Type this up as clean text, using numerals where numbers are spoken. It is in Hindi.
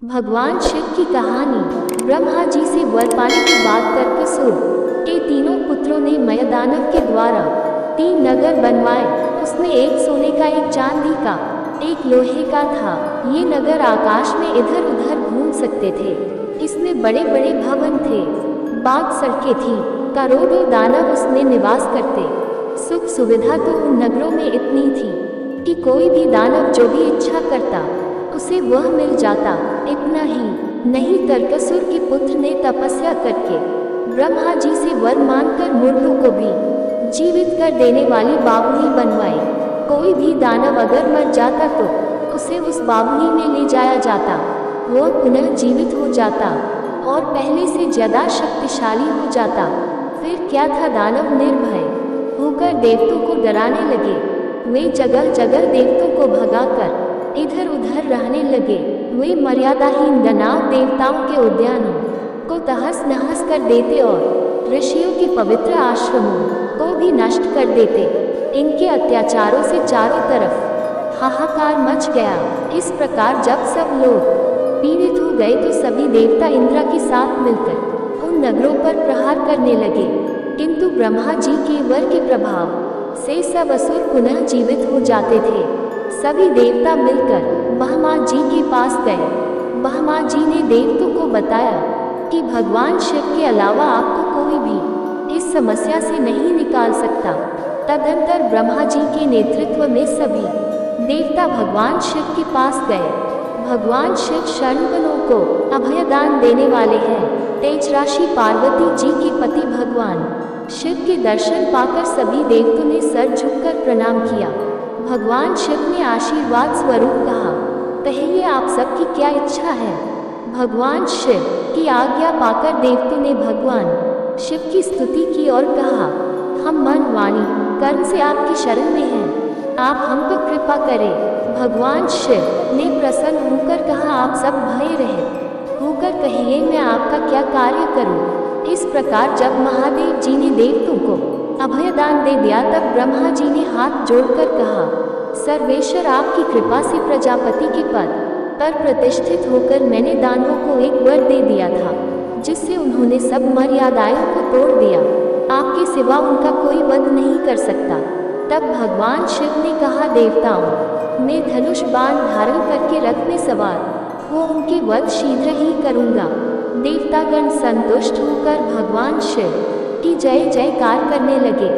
भगवान शिव की कहानी। ब्रह्मा जी से वर पाने की बात करके सुर के तीनों पुत्रों ने मयदानव के द्वारा 3 नगर बनवाए। उसमें एक सोने का, एक चांदी का, एक लोहे का था। ये नगर आकाश में इधर उधर घूम सकते थे। इसमें बड़े बड़े भवन थे, बाग सड़कें थी, करोड़ों दानव उसमें निवास करते। सुख सुविधा तो उन नगरों में इतनी थी कि कोई भी दानव जो भी इच्छा करता उसे वह मिल जाता। इतना ही नहीं, तारकासुर के पुत्र ने तपस्या करके ब्रह्मा जी से वर मांगकर मुर्दों को भी जीवित कर देने वाली बावली बनवाई। कोई भी दानव अगर मर जाता तो उसे उस बावली में ले जाया जाता, वह पुनः जीवित हो जाता और पहले से ज्यादा शक्तिशाली हो जाता। फिर क्या था, दानव निर्भय होकर देवतों को डराने लगे। वे जगह जगह देवतों को भगाकर इधर उधर रहने लगे। वे मर्यादाहीन दानव देवताओं के उद्यानों को तहस नहस कर देते और ऋषियों के पवित्र आश्रमों को भी नष्ट कर देते। इनके अत्याचारों से चारों तरफ हाहाकार मच गया। इस प्रकार जब सब लोग पीड़ित हो गए तो सभी देवता इंद्र के साथ मिलकर उन नगरों पर प्रहार करने लगे। किंतु ब्रह्मा जी के वर के प्रभाव से सब असुर पुनः जीवित हो जाते थे। सभी देवता मिलकर ब्रह्मा जी के पास गए। ब्रह्मा जी ने देवताओं को बताया कि भगवान शिव के अलावा आपको कोई भी इस समस्या से नहीं निकाल सकता। तदंतर ब्रह्मा जी के नेतृत्व में सभी देवता भगवान शिव के पास गए। भगवान शिव शरणवनों को अभयदान देने वाले हैं। तेज राशि पार्वती जी के पति भगवान शिव के दर्शन पाकर सभी देवताओं ने सर झुककर प्रणाम किया। भगवान शिव ने आशीर्वाद स्वरूप कहा, कहिए आप सबकी क्या इच्छा है। भगवान शिव की आज्ञा पाकर देवताओं ने भगवान शिव की स्तुति की और कहा, हम मन वाणी कर्म से आपकी शरण में हैं, आप हम पर कृपा करें। भगवान शिव ने प्रसन्न होकर कहा, आप सब भय रहित होकर कहिए मैं आपका क्या कार्य करूं। इस प्रकार जब महादेव जी ने देवताओं को अभयदान दे दिया तब ब्रह्मा जी ने हाथ जोड़कर कहा, सर्वेश्वर आपकी कृपा से प्रजापति के पद पर प्रतिष्ठित होकर मैंने दानवों को एक वर दे दिया था, जिससे उन्होंने सब मर्यादाओं को तोड़ दिया। आपके सिवा उनका कोई वध नहीं कर सकता। तब भगवान शिव ने कहा, देवताओं मैं धनुष बाण धारण करके रथ में सवार हो उनके वध शीघ्र ही करूँगा। देवतागण संतुष्ट होकर भगवान शिव की जय जयकार करने लगे।